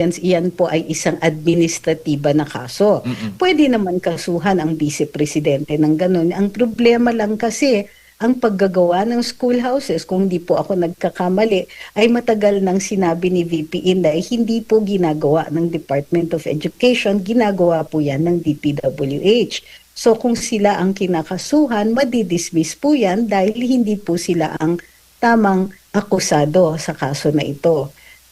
iyan po ay isang administratiba na kaso. Pwede naman kasuhan ang vice presidente ng ganun. Ang problema lang kasi, ang paggagawa ng schoolhouses, kung hindi po ako nagkakamali, ay matagal nang sinabi ni VP Inday, hindi po ginagawa ng Department of Education, ginagawa po yan ng DPWH. So kung sila ang kinakasuhan, madidismiss po yan dahil hindi po sila ang tamang akusado sa kaso na ito.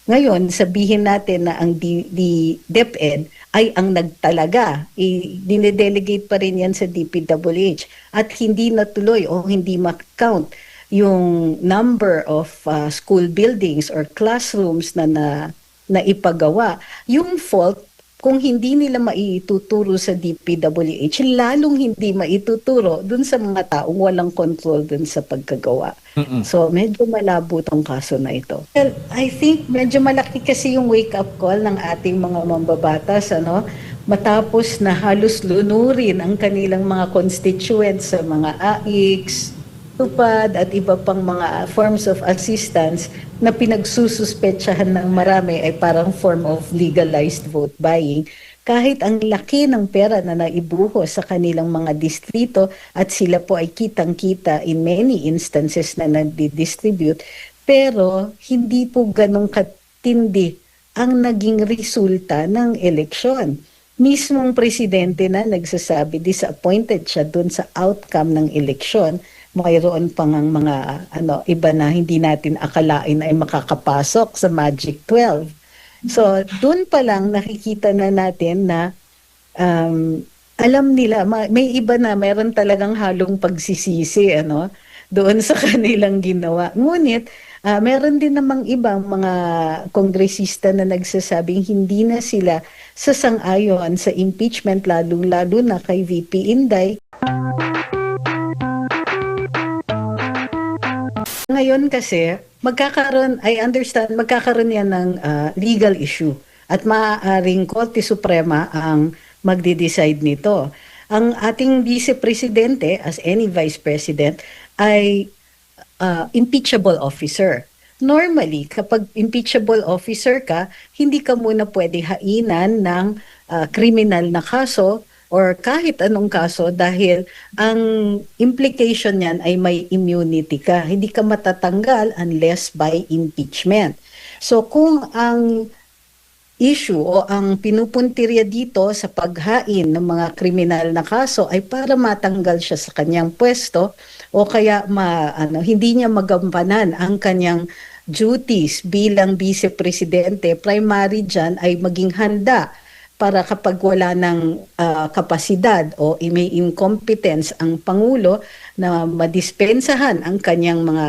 Ngayon, sabihin natin na ang DepEd ay ang nagtalaga. Dinedelegate pa rin yan sa DPWH at hindi natuloy o hindi ma-count yung number of school buildings or classrooms na ipagawa. Yung fault, kung hindi nila maituturo sa DPWH, lalong hindi maituturo dun sa mga taong walang control dun sa pagkagawa. So, medyo malabo tong kaso na ito. Well, I think medyo malaki kasi yung wake-up call ng ating mga mambabatas, ano? Matapos na halos lunurin ang kanilang mga constituents sa mga AICs, tupad at iba pang mga forms of assistance na pinagsususpetsahan ng marami ay parang form of legalized vote buying. Kahit ang laki ng pera na naibuhos sa kanilang mga distrito at sila po ay kitang-kita in many instances na nagdi-distribute, pero hindi po ganong katindi ang naging resulta ng eleksyon. Mismong presidente na nagsasabi disappointed siya dun sa outcome ng eleksyon. Mayroon pang ang mga iba na hindi natin akalain ay makakapasok sa Magic 12. So, doon pa lang nakikita na natin na alam nila, may iba na meron talagang halong pagsisisi doon sa kanilang ginawa. Ngunit, meron din namang ibang mga kongresista na nagsasabing hindi na sila sasang-ayon sa impeachment, lalo na kay VP Inday. Ngayon kasi, magkakaroon yan ng legal issue at maaaring Korte Suprema ang magde-decide nito. Ang ating Vice Presidente, as any Vice President, ay impeachable officer. Normally, kapag impeachable officer ka, hindi ka muna pwede hainan ng kriminal na kaso or kahit anong kaso dahil ang implication niyan ay may immunity ka. Hindi ka matatanggal unless by impeachment. So kung ang issue o ang pinupuntirya dito sa paghain ng mga kriminal na kaso ay para matanggal siya sa kanyang pwesto o kaya hindi niya magampanan ang kanyang duties bilang Vice Presidente, primary dyan ay maging handa para kapag wala ng kapasidad o may incompetence ang Pangulo na madispensahan ang kanyang mga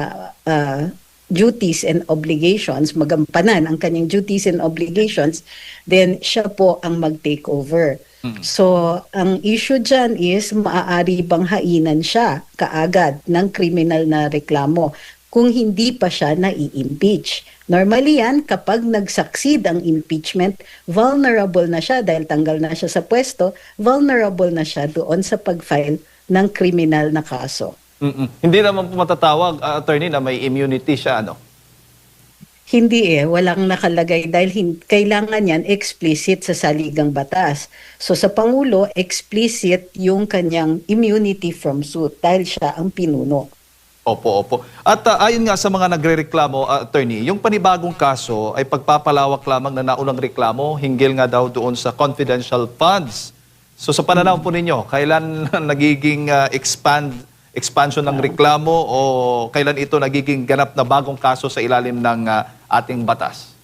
duties and obligations, magampanan ang kanyang duties and obligations, then siya po ang mag-take over. So, ang issue dyan is maaari bang hainan siya kaagad ng kriminal na reklamo kung hindi pa siya na-i-impeach. Normally yan, kapag nag-succeed ang impeachment, vulnerable na siya dahil tanggal na siya sa pwesto, vulnerable na siya doon sa pag-file ng kriminal na kaso. Hindi naman po matatawag, attorney, na may immunity siya, Hindi walang nakalagay dahil kailangan yan explicit sa saligang batas. So sa Pangulo, explicit yung kanyang immunity from suit dahil siya ang pinuno. Opo. At ayon nga sa mga nagrereklamo, attorney, yung panibagong kaso ay pagpapalawak lamang na naunang reklamo, hinggil nga daw doon sa confidential funds. So sa pananaw po ninyo, kailan nagiging expansion ng reklamo o kailan ito nagiging ganap na bagong kaso sa ilalim ng ating batas?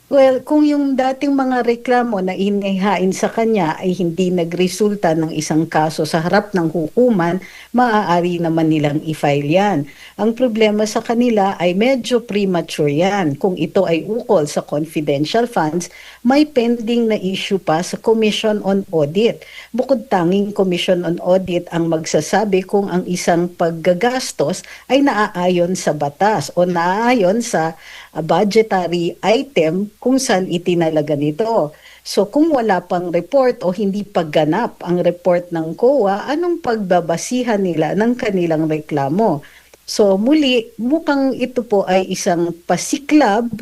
Well, kung yung dating mga reklamo na inihain sa kanya ay hindi nagresulta ng isang kaso sa harap ng hukuman, maaari naman nilang i-file yan. Ang problema sa kanila ay medyo premature yan. Kung ito ay ukol sa confidential funds, may pending na issue pa sa Commission on Audit. Bukod tanging Commission on Audit ang magsasabi kung ang isang paggagastos ay naaayon sa batas o naaayon sa budgetary item kung saan itinalaga nito. So kung wala pang report o hindi pagganap ang report ng COA, anong pagbabasihan nila ng kanilang reklamo? So muli, mukhang ito po ay isang pasiklab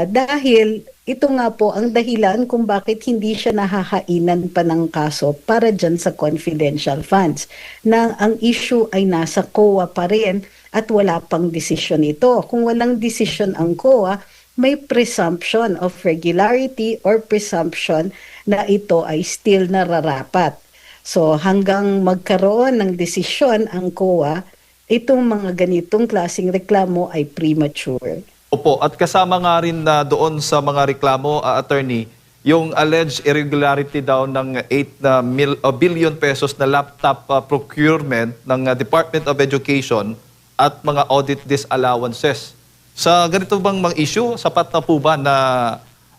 dahil ito nga po ang dahilan kung bakit hindi siya nahahainan pa ng kaso para dyan sa confidential funds. Na ang issue ay nasa COA pa rin at wala pang desisyon ito. Kung walang desisyon ang COA, may presumption of regularity or presumption na ito ay still nararapat. So hanggang magkaroon ng desisyon ang COA, itong mga ganitong klaseng reklamo ay premature. Opo, at kasama nga rin na doon sa mga reklamo, attorney, yung alleged irregularity daw ng 8 billion pesos na laptop procurement ng Department of Education at mga audit disallowances. Sa ganito bang mga issue, sapat na po ba na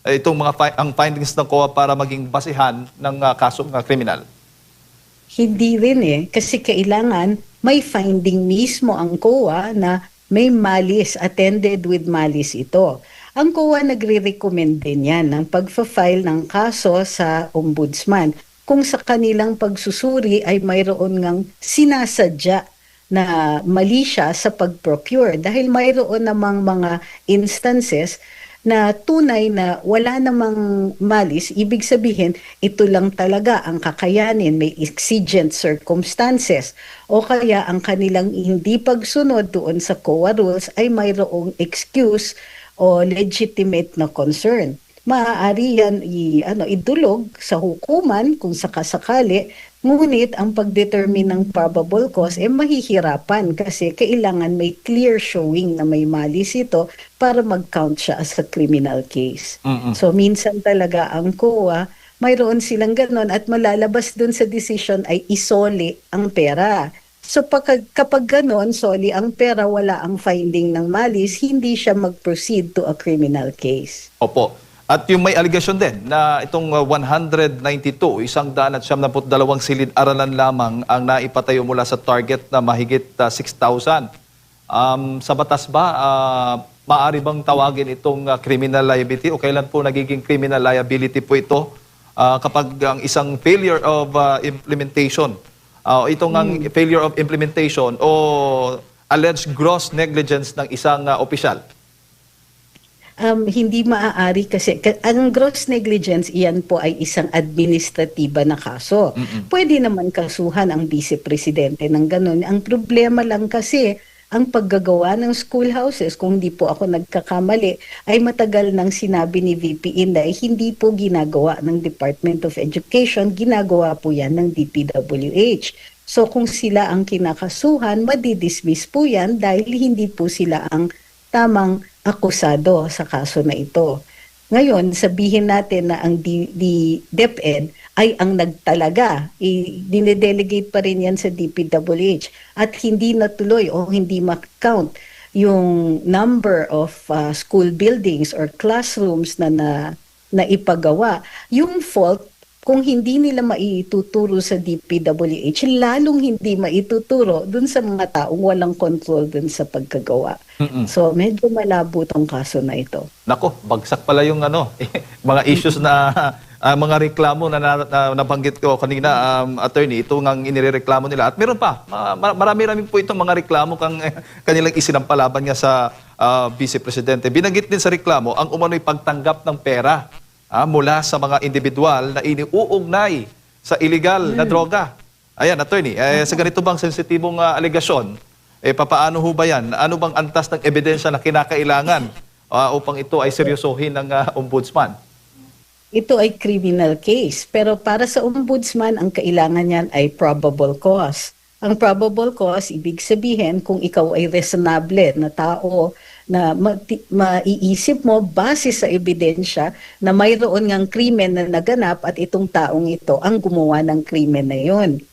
itong mga ang findings ng COA para maging basihan ng kasong kriminal? Hindi rin kasi kailangan may finding mismo ang COA na may malice, attended with malice ito. Ang COA nagre-recommend din yan ng pagfa-file ng kaso sa ombudsman kung sa kanilang pagsusuri ay mayroon ngang sinasadya na mali siya sa pag-procure dahil mayroon namang mga instances na tunay na wala namang malis, ibig sabihin, ito lang talaga ang kakayanin, may exigent circumstances. O kaya ang kanilang hindi pagsunod doon sa COA rules ay mayroong excuse o legitimate na concern. Maaari yan idulog sa hukuman kung sakasakali, ngunit ang pagdetermine ng probable cause mahihirapan kasi kailangan may clear showing na may malis ito para mag-count siya as a criminal case. So minsan talaga ang COA, mayroon silang ganon at malalabas dun sa decision ay isoli ang pera. So kapag ganon, soli ang pera, wala ang finding ng malis, hindi siya mag-proceed to a criminal case. Opo. At yung may allegation din na itong 192, 172 silid-aralan lamang ang naipatayo mula sa target na mahigit 6,000. Sa batas ba, maaari bang tawagin itong criminal liability o kailan po nagiging criminal liability po ito kapag ang isang failure of implementation, itong failure of implementation o alleged gross negligence ng isang opisyal? Hindi maaari kasi ang gross negligence, iyan po ay isang administratiba na kaso. Pwede naman kasuhan ang vice presidente ng ganun. Ang problema lang kasi ang paggagawa ng schoolhouses, kung hindi po ako nagkakamali, ay matagal nang sinabi ni VP Inday, hindi po ginagawa ng Department of Education, ginagawa po yan ng DPWH. So kung sila ang kinakasuhan, madidismiss po yan dahil hindi po sila ang tamang akusado sa kaso na ito. Ngayon, sabihin natin na ang DepEd ay ang nagtalaga. Dinedelegate pa rin yan sa DPWH at hindi natuloy o hindi ma-count yung number of school buildings or classrooms na ipagawa. Yung fault, kung hindi nila maituturo sa DPWH, lalong hindi maituturo dun sa mga taong walang control dun sa pagkagawa. So medyo malabo tong kaso na ito. Nako, bagsak pala yung mga issues na mga reklamo na nabanggit ko kanina, attorney, ito ngang inireklamo nila. At meron pa, marami-rami po itong mga reklamo kanilang isinampalaban nga sa Vice Presidente. Binanggit din sa reklamo ang umano'y pagtanggap ng pera mula sa mga individual na iniuugnay sa illegal na droga. Ayan, attorney, sa ganito bang sensitibong alegasyon, papaano ho ba yan? Ano bang antas ng ebidensya na kinakailangan upang ito ay seryosohin ng ombudsman? Ito ay criminal case, pero para sa ombudsman, ang kailangan niyan ay probable cause. Ang probable cause, ibig sabihin kung ikaw ay reasonable na tao na maiisip mo base sa ebidensya na mayroon ngang krimen na naganap at itong taong ito ang gumawa ng krimen na yun.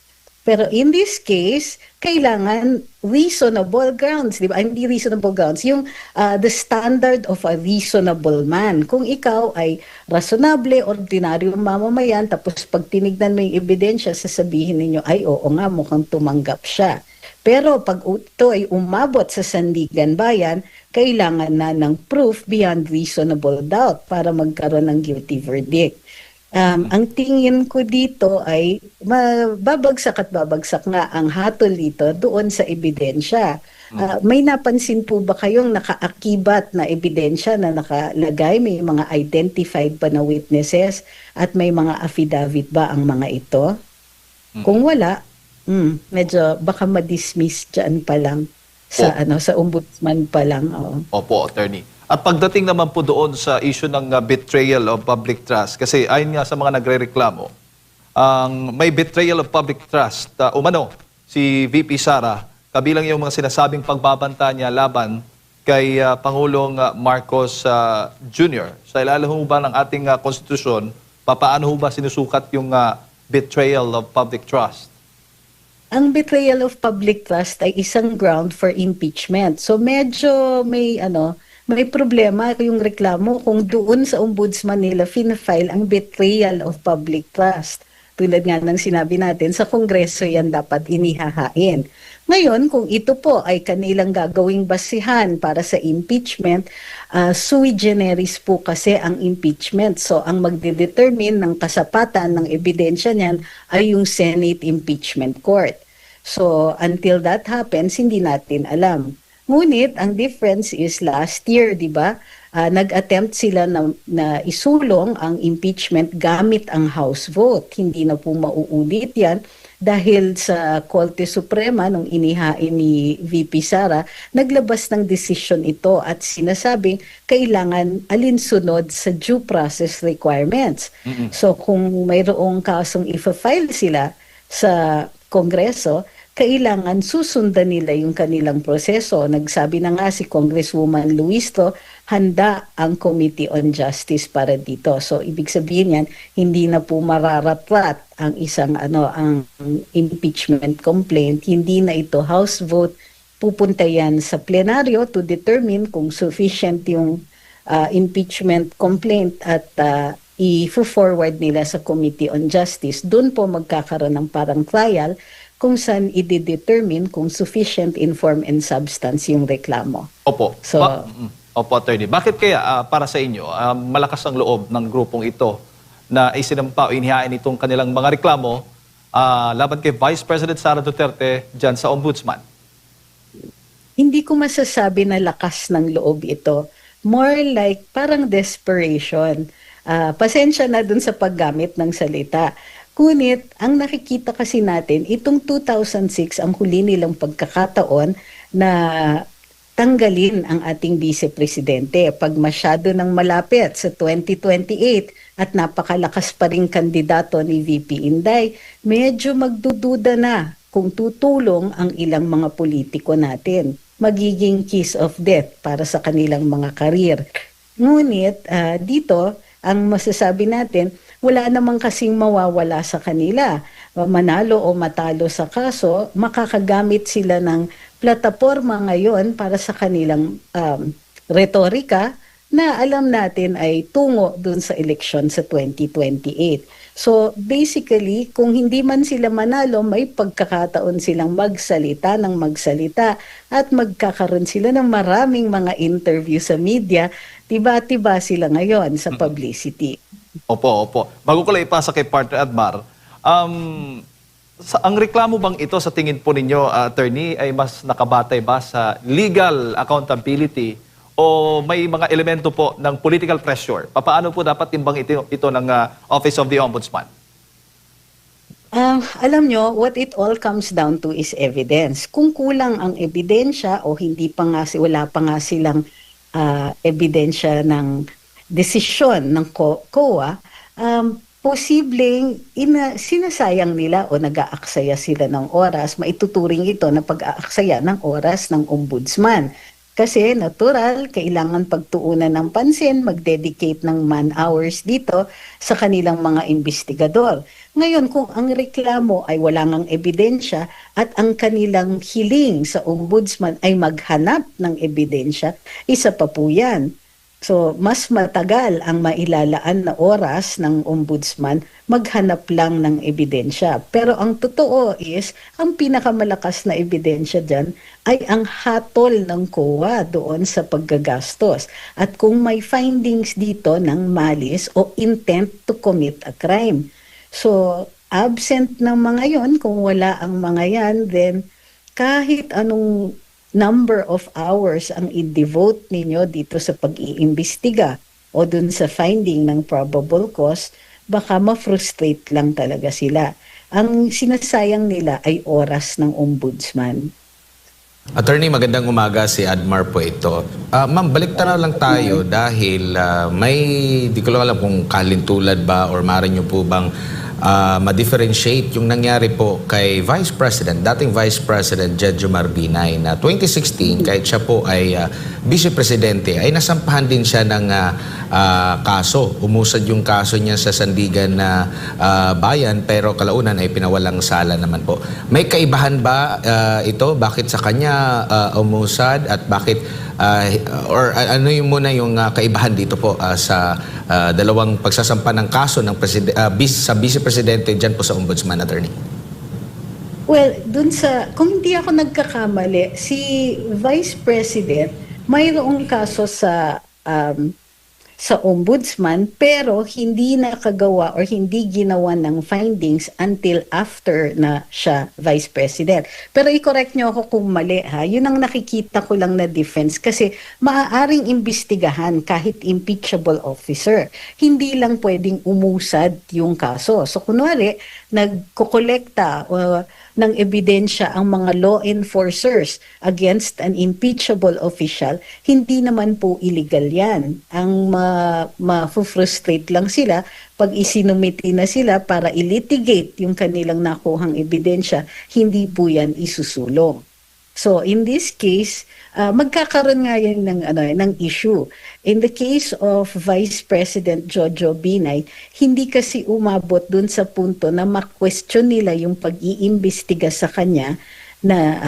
Pero in this case, kailangan reasonable grounds, di ba? Hindi reasonable grounds, yung the standard of a reasonable man. Kung ikaw ay rationable, ordinaryong mamamayan, tapos pag tinignan mo yung ebidensya, sasabihin ninyo, ay oo nga, mukhang tumanggap siya. Pero pag ito ay umabot sa sandigan bayan, kailangan na ng proof beyond reasonable doubt para magkaroon ng guilty verdict. Ang tingin ko dito ay babagsak at babagsak nga ang hatol dito doon sa ebidensya. May napansin po ba kayong nakaakibat na ebidensya na nakalagay, may mga identified ba na witnesses at may mga affidavit ba ang mga ito? Kung wala, medyo baka ma-dismiss dyan pa lang sa sa ombudsman pa lang. Opo, attorney. At pagdating naman po doon sa issue ng betrayal of public trust, kasi ayon nga sa mga nagrereklamo, may betrayal of public trust, umano, si VP Sara, kabilang yung mga sinasabing pagbabanta niya laban kay Pangulong Marcos Jr. Sa ilalim ho ba ng ating konstitusyon, papaano ho ba sinusukat yung betrayal of public trust? Ang betrayal of public trust ay isang ground for impeachment. So medyo may problema yung reklamo kung doon sa ombudsman nila file ang betrayal of public trust. Tulad nga ng sinabi natin, sa Kongreso yan dapat inihahain. Ngayon, kung ito po ay kanilang gagawing basihan para sa impeachment, sui generis po kasi ang impeachment. So, ang magdedetermine ng kasapatan ng ebidensya niyan ay yung Senate Impeachment Court. So, until that happens, hindi natin alam. Ngunit, ang difference is last year, di ba? Nag-attempt sila na isulong ang impeachment gamit ang House vote. Hindi na po mauulit yan dahil sa Korte Suprema nung inihain ni VP Sara, naglabas ng desisyon ito at sinasabing kailangan alinsunod sa due process requirements. So kung mayroong kasong ifa-file sila sa Kongreso, kailangan susundan nila yung kanilang proseso. Nagsabi na nga si Congresswoman Luisto, handa ang Committee on Justice para dito. So ibig sabihin yan, hindi na po mararatrat ang isang ang impeachment complaint, hindi na ito House vote, pupunta yan sa plenaryo to determine kung sufficient yung impeachment complaint at i-forward nila sa Committee on Justice. Doon po magkakaroon ng parang trial kung saan i-determine kung sufficient in form and substance yung reklamo. Opo. So, opo, attorney. Bakit kaya para sa inyo, malakas ang loob ng grupong ito na isinampa o inihain itong kanilang mga reklamo laban kay Vice President Sara Duterte dyan sa Ombudsman? Hindi ko masasabi na lakas ng loob ito. More like parang desperation. Pasensya na dun sa paggamit ng salita. Ngunit, ang nakikita kasi natin, itong 2006 ang huli nilang pagkakataon na tanggalin ang ating vice-presidente pag masyado nang malapit sa 2028 at napakalakas pa rin kandidato ni VP Inday, medyo magdududa na kung tutulong ang ilang mga politiko natin. Magiging kiss of death para sa kanilang mga karir. Ngunit dito, ang masasabi natin, wala namang kasing mawawala sa kanila. Manalo o matalo sa kaso, makakagamit sila ng plataforma ngayon para sa kanilang retorika na alam natin ay tungo dun sa eleksyon sa 2028. So basically, kung hindi man sila manalo, may pagkakataon silang magsalita at magkakaroon sila ng maraming mga interview sa media. Tiba-tiba sila ngayon sa publicity. Opo, opo. Bago ko lang ipasa kay Partner Admar, ang reklamo bang ito sa tingin po ninyo, attorney, ay mas nakabatay ba sa legal accountability o may mga elemento po ng political pressure? Paano po dapat timbang ito ng Office of the Ombudsman? Alam nyo, what it all comes down to is evidence. Kung kulang ang ebidensya o wala pa nga silang ebidensya ng desisyon ng COA, posibleng sinasayang nila o nag-aaksaya sila ng oras, maituturing ito na pag-aaksaya ng oras ng ombudsman. Kasi natural, kailangan pagtuunan ng pansin, mag-dedicate ng man-hours dito sa kanilang mga investigador. Ngayon, kung ang reklamo ay wala ngang ebidensya at ang kanilang hiling sa ombudsman ay maghanap ng ebidensya, isa pa po yan. So, mas matagal ang mailalaan na oras ng ombudsman maghanap lang ng ebidensya. Pero ang totoo is, ang pinakamalakas na ebidensya dyan ay ang hatol ng COA doon sa paggagastos. At kung may findings dito ng malice o intent to commit a crime. So, absent ng mga yon, kung wala ang mga yan, then kahit anong number of hours ang i-devote ninyo dito sa pag-iimbestiga o dun sa finding ng probable cause, baka ma-frustrate lang talaga sila. Ang sinasayang nila ay oras ng ombudsman. Attorney, magandang umaga, si Admar po ito. Ma'am, balik na lang tayo dahil may, di ko lang alam kung kalintulad ba or maaari nyo po bang ma-differentiate yung nangyari po kay Vice President, dating Vice President Jed Binay na 2016, kahit siya po ay Vice Presidente, ay nasampahan din siya ng kaso. Umusad yung kaso niya sa Sandigan na bayan, pero kalaunan ay pinawalang sala naman po. May kaibahan ba ito? Bakit sa kanya umusad at bakit or ano yung muna yung kaibahan dito po sa dalawang pagsasampa ng kaso ng sa Vice Presidente dyan po sa Ombudsman, Attorney? Well, dun sa, kung hindi ako nagkakamali, si Vice President, mayroong kaso sa ombudsman pero hindi nakagawa or hindi ginawa ng findings until after na siya vice president. Pero i-correct nyo ako kung mali ha. Yun ang nakikita ko lang na defense kasi maaaring imbestigahan kahit impeachable officer. Hindi lang pwedeng umusad yung kaso. So kunwari, nagkokolekta ng ebidensya ang mga law enforcers against an impeachable official, hindi naman po illegal yan. Ang ma-frustrate lang sila pag isinumiti na sila para ilitigate yung kanilang nakuhang ebidensya, hindi po yan isusulong. So in this case, magkakaroon nga yan ng issue. In the case of Vice President Jojo Binay, hindi kasi umabot dun sa punto na ma-question nila yung pag-iimbestiga sa kanya na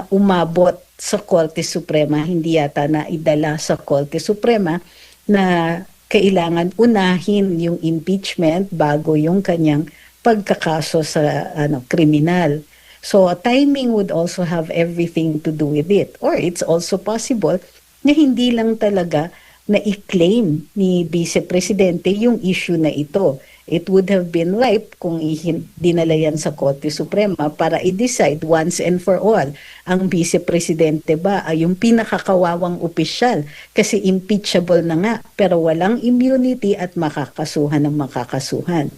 umabot sa Korte Suprema, hindi yata na idala sa Korte Suprema na kailangan unahin yung impeachment bago yung kanyang pagkakaso sa kriminal. So timing would also have everything to do with it. Or it's also possible na hindi lang talaga na-i-claim ni Vice Presidente yung issue na ito. It would have been ripe kung dinala yan sa Korte Suprema para i-decide once and for all ang Vice Presidente ba ay yung pinakakawawang opisyal kasi impeachable na nga pero walang immunity at makakasuhan ng makakasuhan.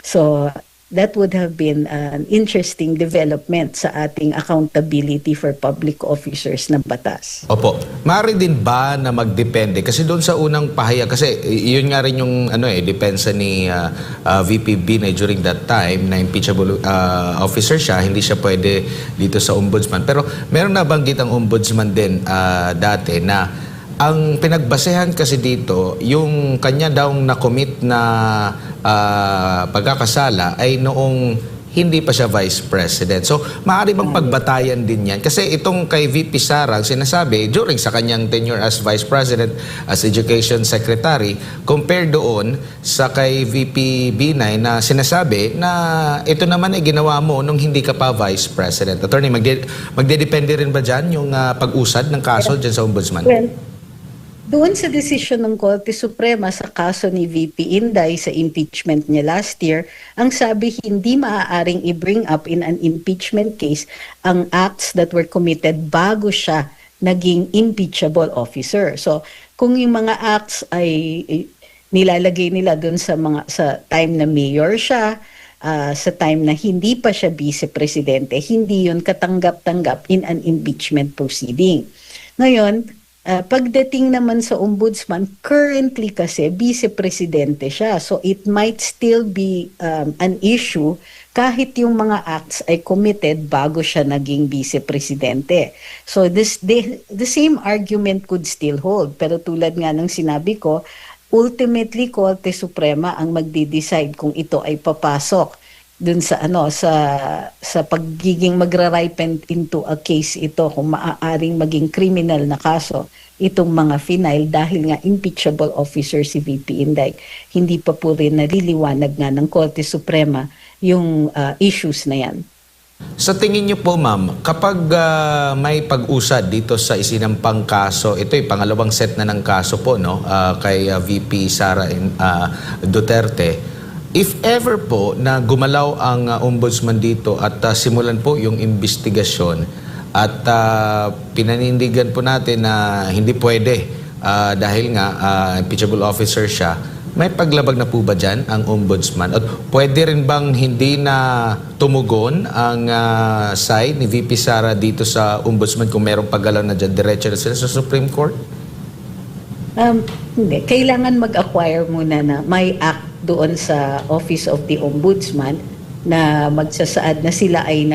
So that would have been an interesting development sa ating accountability for public officers na batas. Opo. Maaari din ba na magdepende? Kasi doon sa unang pahayag, kasi yun nga rin yung depensa ni VP Binay during that time na impeachable officer siya, hindi siya pwede dito sa ombudsman. Pero meron nabanggit ang ombudsman din dati na ang pinagbasehan kasi dito, yung kanya daw na-commit na pagkakasala ay noong hindi pa siya Vice President. So, maaari bang pagbatayan din yan? Kasi itong kay VP Sara, sinasabi, during sa kanyang tenure as Vice President, as Education Secretary, compared doon sa kay VP Binay na sinasabi na ito naman ay ginawa mo nung hindi ka pa Vice President. Attorney, magdedepende rin ba dyan yung pag-usad ng kaso dyan sa Ombudsman? Well, doon sa desisyon ng Korte Suprema sa kaso ni VP Inday sa impeachment niya last year, ang sabi hindi maaaring i-bring up in an impeachment case ang acts that were committed bago siya naging impeachable officer. So, kung yung mga acts ay nilalagay nila doon sa time na mayor siya, sa time na hindi pa siya vice-presidente, hindi yun katanggap-tanggap in an impeachment proceeding. Ngayon, pagdating naman sa ombudsman, currently kasi vice-presidente siya. So it might still be an issue kahit yung mga acts ay committed bago siya naging vice-presidente. So the same argument could still hold. Pero tulad nga ng sinabi ko, ultimately Korte Suprema ang magde-decide kung ito ay papasok dun sa sa pagiging magra-ripen into a case ito kung maaaring maging criminal na kaso itong mga final dahil nga impeachable officer si VP Inday. Hindi pa po rin naliliwanag nga ng Korte Suprema yung issues na yan. Sa tingin niyo po, ma'am, kapag may pag-usad dito sa isinampang kaso, ito ay pangalawang set na ng kaso po, no, kay VP Sara Duterte, if ever po na gumalaw ang ombudsman dito at simulan po yung investigasyon at pinanindigan po natin na hindi pwede dahil nga impeachable officer siya, may paglabag na po ba dyan ang ombudsman? At pwede rin bang hindi na tumugon ang side ni VP Sara dito sa ombudsman kung merong paggalaw na dyan, diretso na sila sa Supreme Court? Hindi. Kailangan mag-acquire muna na may act doon sa Office of the Ombudsman na magsasaad na sila ay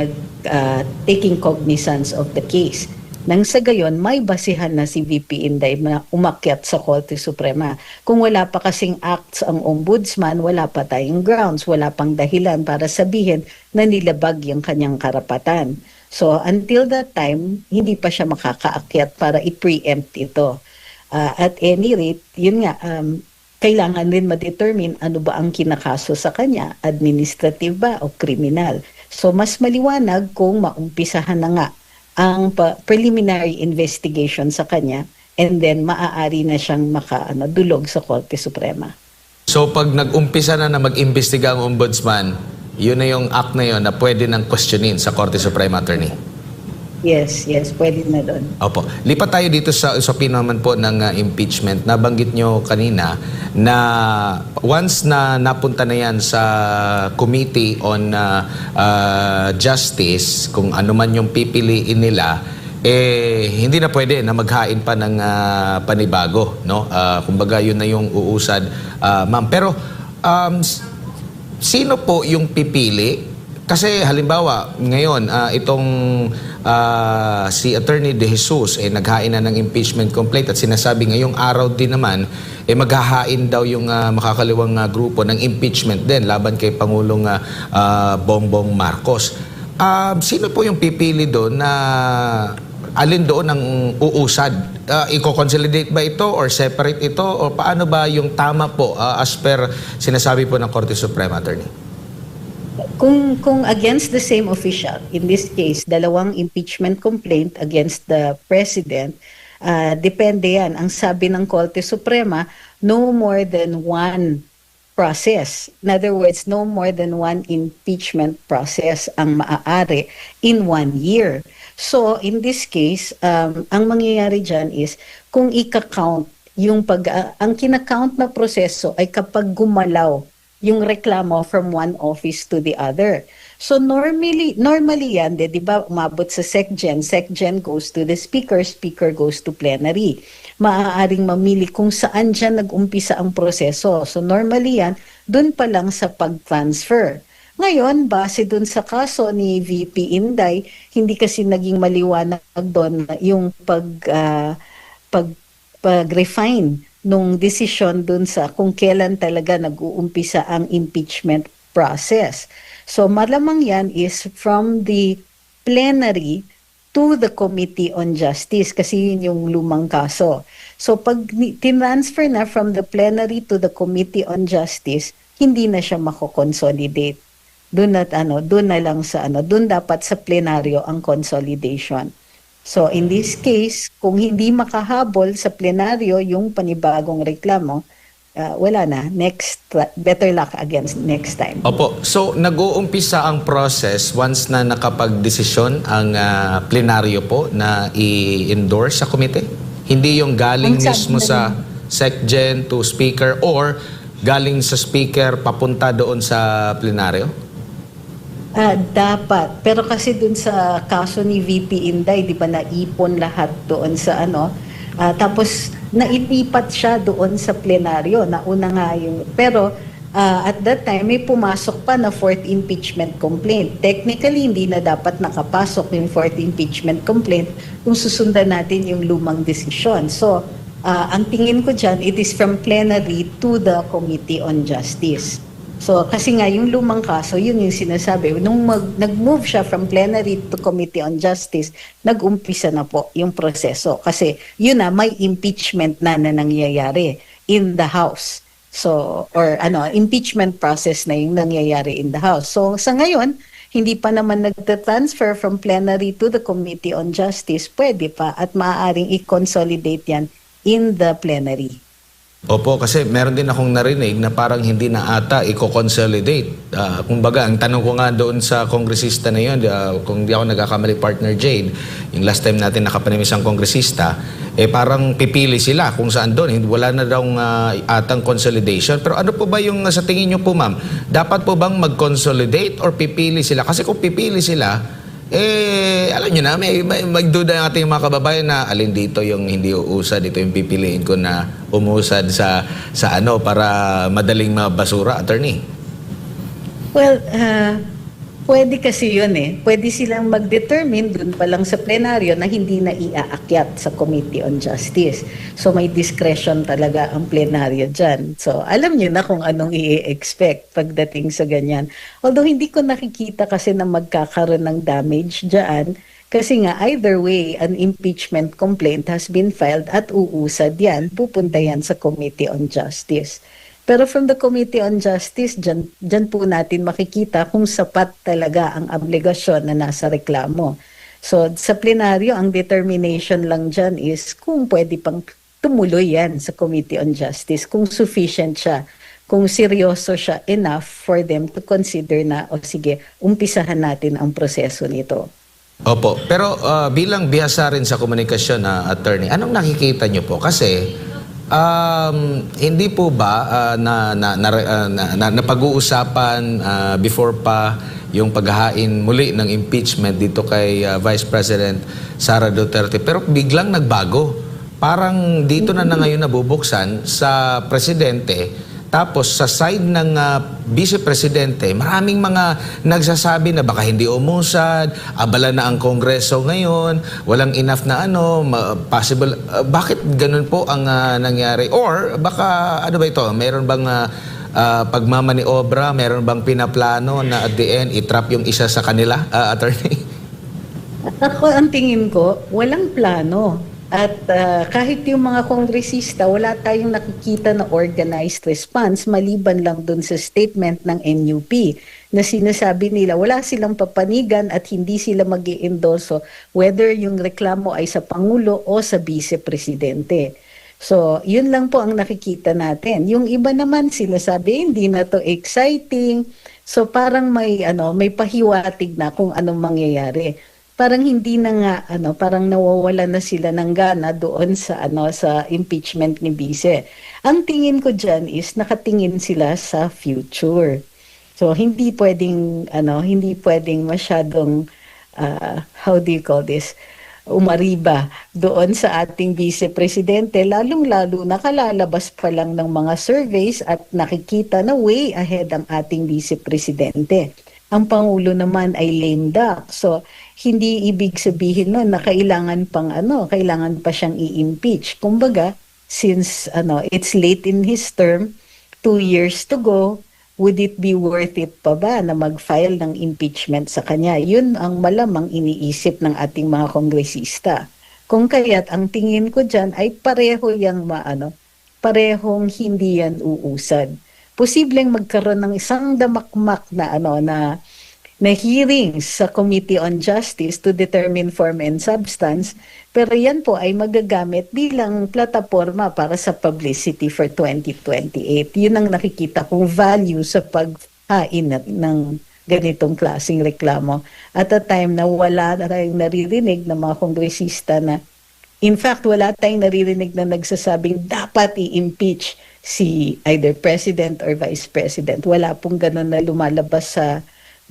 taking cognizance of the case. Nang sa gayon, may basihan na si VP Inday na umakyat sa Korte Suprema. Kung wala pa kasing acts ang ombudsman, wala pa tayong grounds, wala pang dahilan para sabihin na nilabag yung kanyang karapatan. So until that time, hindi pa siya makakaakyat para i-preempt ito. At any rate, yun nga, kailangan rin ma-determine ano ba ang kinakaso sa kanya, administrative ba o kriminal. So mas maliwanag kung maumpisahan na nga ang preliminary investigation sa kanya and then maaari na siyang dulog sa Korte Suprema. So pag nag-umpisa na mag-imbestiga ang ombudsman, yun na yung act na yun na pwede nang questionin sa Korte Suprema, Attorney? Yes, pwede na doon. Opo. Lipat tayo dito sa usapin naman po ng impeachment. Nabanggit nyo kanina na once na napunta na yan sa Committee on Justice, kung ano man yung pipiliin nila, hindi na pwede na maghain pa ng panibago. No? Kumbaga yun na yung uusad, ma'am. Pero sino po yung pipili? Kasi halimbawa, ngayon, itong si Attorney De Jesus naghain na ng impeachment complaint at sinasabi ngayong araw din naman maghahain daw yung makakaliwang grupo ng impeachment din laban kay Pangulong Bongbong Marcos. Sino po yung pipili doon na alin doon ang uusad? I-consolidate ba ito or separate ito? O paano ba yung tama po as per sinasabi po ng Korte Suprema, Attorney? Kung against the same official, in this case, dalawang impeachment complaint against the President, depende yan. Ang sabi ng Korte Suprema, no more than one process. In other words, no more than one impeachment process ang maaari in 1 year. So, in this case, ang mangyayari dyan is, kung ika-count, ang kinakount na proseso ay kapag gumalaw yung reklamo from one office to the other. So normally yan, di ba, umabot sa SecGen goes to the Speaker goes to plenary. Maaaring mamili kung saan dyan nag-umpisa ang proseso. So normally yan, dun pa lang sa pag-transfer. Ngayon, base dun sa kaso ni VP Inday, hindi kasi naging maliwanag doon yung pag-refine nung desisyon dun sa kung kailan talaga nag-uumpisa ang impeachment process. So malamang yan is from the plenary to the Committee on Justice kasi yun yung lumang kaso. So pag tinransfer na from the plenary to the Committee on Justice, hindi na siya mako-consolidate. Doon dapat sa plenaryo ang consolidation. So in this case, kung hindi makahabol sa plenaryo yung panibagong reklamo, wala na. Better luck against next time. Opo. So nag-uumpisa ang process once na nakapag-desisyon ang plenaryo po na i-endorse sa komite? Hindi yung galing mismo sa SecGen to Speaker or galing sa Speaker papunta doon sa plenaryo? Dapat. Pero kasi dun sa kaso ni VP Inday, di ba naipon lahat doon sa tapos nailipat siya doon sa plenaryo. Nauna nga yung... Pero at that time, may pumasok pa na 4th impeachment complaint. Technically, hindi na dapat nakapasok yung 4th impeachment complaint kung susundan natin yung lumang desisyon. So, ang tingin ko dyan, it is from plenary to the Committee on Justice. So, kasi nga, yung lumang kaso, yun yung sinasabi. Nung nag-move siya from plenary to Committee on Justice, nag-umpisa na po yung proseso. Kasi, yun na, may impeachment na nangyayari in the House. So, or impeachment process na yung nangyayari in the House. So, sa ngayon, hindi pa naman nagta-transfer from plenary to the Committee on Justice, pwede pa at maaaring i-consolidate yan in the plenary. Opo, kasi meron din akong narinig na parang hindi na ata i-consolidate. Kumbaga, ang tanong ko nga doon sa kongresista na yun, kung di ako nagkakamali, partner Jade, yung last time natin nakapanimis ang kongresista, parang pipili sila kung saan doon. Wala na daw atang consolidation. Pero ano po ba yung sa tingin nyo po, ma'am? Dapat po bang mag-consolidate or pipili sila? Kasi kung pipili sila, alam nyo na, may magduda ang ating mga kababayan na alin dito yung hindi uusad, ito yung pipiliin ko na umusad sa para madaling mabasura, attorney. Well, pwede kasi yun Pwede silang mag-determine dun pa lang sa plenaryo na hindi na iaakyat sa Committee on Justice. So may discretion talaga ang plenaryo dyan. So alam nyo na kung anong i-expect pagdating sa ganyan. Although hindi ko nakikita kasi na magkakaroon ng damage dyan. Kasi nga either way, an impeachment complaint has been filed at uusad yan. Pupunta yan sa Committee on Justice. Pero from the Committee on Justice, dyan po natin makikita kung sapat talaga ang obligasyon na nasa reklamo. So sa plenaryo, ang determination lang dyan is kung pwede pang tumuloy yan sa Committee on Justice, kung sufficient siya, kung seryoso siya enough for them to consider na, sige, umpisahan natin ang proseso nito. Opo, pero bilang bihasa rin sa komunikasyon na attorney, anong nakikita nyo po? Kasi hindi po ba napag-uusapan before pa yung paghahain muli ng impeachment dito kay Vice President Sara Duterte, pero biglang nagbago. Parang dito na ngayon nabubuksan sa presidente. Tapos sa side ng Vice Presidente, maraming mga nagsasabi na baka hindi umusad, abala na ang Kongreso ngayon, walang enough na possible. Bakit ganun po ang nangyari? Or baka ano ba ito? Meron bang pagmamaniobra, meron bang pinaplano na at the end itrap yung isa sa kanila, attorney? Ako, ang tingin ko, walang plano. At kahit yung mga kongresista, wala tayong nakikita na organized response maliban lang dun sa statement ng NUP na sinasabi nila wala silang papanigan at hindi sila mag-i-endorso whether yung reklamo ay sa Pangulo o sa Vice Presidente. So, yun lang po ang nakikita natin. Yung iba naman sila sabi, hindi na to exciting. So, parang may pahiwatig na kung anong mangyayari. Parang hindi na nga parang nawawala na sila ng gana doon sa sa impeachment ni Vice. Ang tingin ko diyan is nakatingin sila sa future. So hindi pwedeng masyadong how do you call this, umariba doon sa ating Vice Presidente, lalong-lalo na kalalabas pa lang ng mga surveys at nakikita na way ahead ang ating Vice Presidente. Ang Pangulo naman ay lame duck. So, hindi ibig sabihin nun na kailangan pa siyang i-impeach. Kumbaga, since it's late in his term, 2 years to go, would it be worth it pa ba na mag-file ng impeachment sa kanya? Yun ang malamang iniisip ng ating mga kongresista. Kung kaya't ang tingin ko dyan ay parehong hindi yan uusad. Posibleng magkaroon ng isang damakmak na hearings sa Committee on Justice to determine form and substance, pero yan po ay magagamit bilang plataforma para sa publicity for 2028. Yun ang nakikita kong value sa paghain ng ganitong klaseng reklamo. At a time na wala na tayong naririnig ng mga kongresista na, in fact, wala tayong naririnig na nagsasabing dapat i-impeach si either President or Vice President. Wala pong ganun na lumalabas sa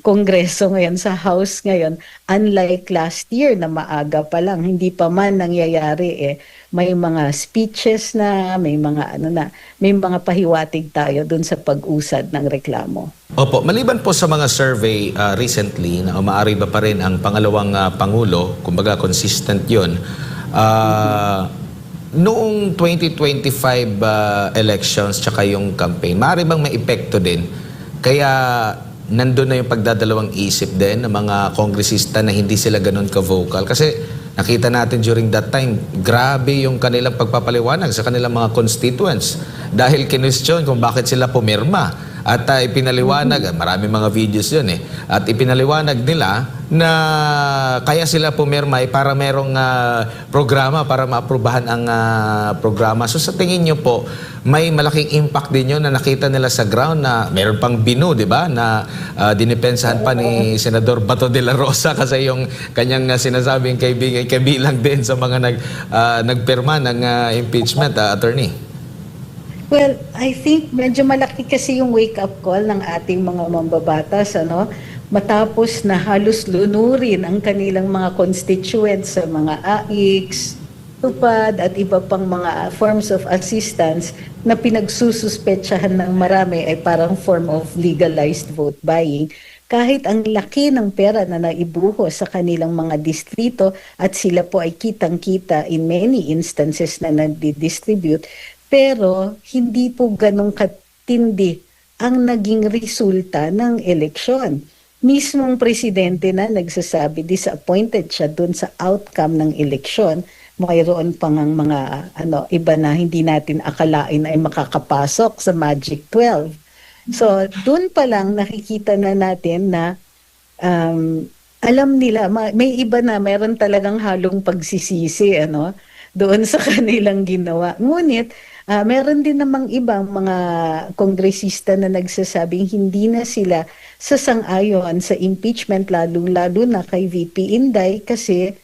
Kongreso ngayon, sa House ngayon, unlike last year na maaga pa lang, hindi pa man nangyayari may mga speeches na, may mga pahiwatig tayo dun sa pag-usad ng reklamo. Opo, maliban po sa mga survey recently na umaari ba pa rin ang pangalawang Pangulo, kumbaga consistent yun, noong 2025 elections tsaka yung campaign, maaari bang may epekto din Kaya nandun na yung pagdadalawang isip din ng mga kongresista na hindi sila ganun ka-vocal. Kasi nakita natin during that time, grabe yung kanilang pagpapaliwanag sa kanilang mga constituents. Dahil kinwestiyon kung bakit sila pumirma. At ipinaliwanag, marami mga videos yun eh, at ipinaliwanag nila na kaya sila pumirma ay para merong programa para maaprubahan ang programa. So sa tingin nyo po, may malaking impact din yun na nakita nila sa ground na meron pang binu, di ba? Na dinipensahan pa ni Senador Bato de la Rosa kasi yung kanyang sinasabing kabilang din sa mga nagpirma ng impeachment, attorney. Well, I think medyo malaki kasi yung wake-up call ng ating mga mambabatas, ano? Matapos na halos lunurin ang kanilang mga constituents sa mga AICs, tupad at iba pang mga forms of assistance na pinagsususpetsahan ng marami ay parang form of legalized vote buying. Kahit ang laki ng pera na naibuho sa kanilang mga distrito at sila po ay kitang-kita in many instances na nadidistribute, pero hindi po ganong katindi ang naging resulta ng eleksyon. Mismong presidente na nagsasabi, disappointed siya dun sa outcome ng eleksyon. Mayroon pang ang mga iba na hindi natin akalain ay makakapasok sa Magic 12. So dun pa lang nakikita na natin na alam nila, may iba na meron talagang halong pagsisisi doon sa kanilang ginawa. Ngunit meron din namang ibang mga kongresista na nagsasabing hindi na sila sasang-ayon sa impeachment, lalo na kay VP Inday kasi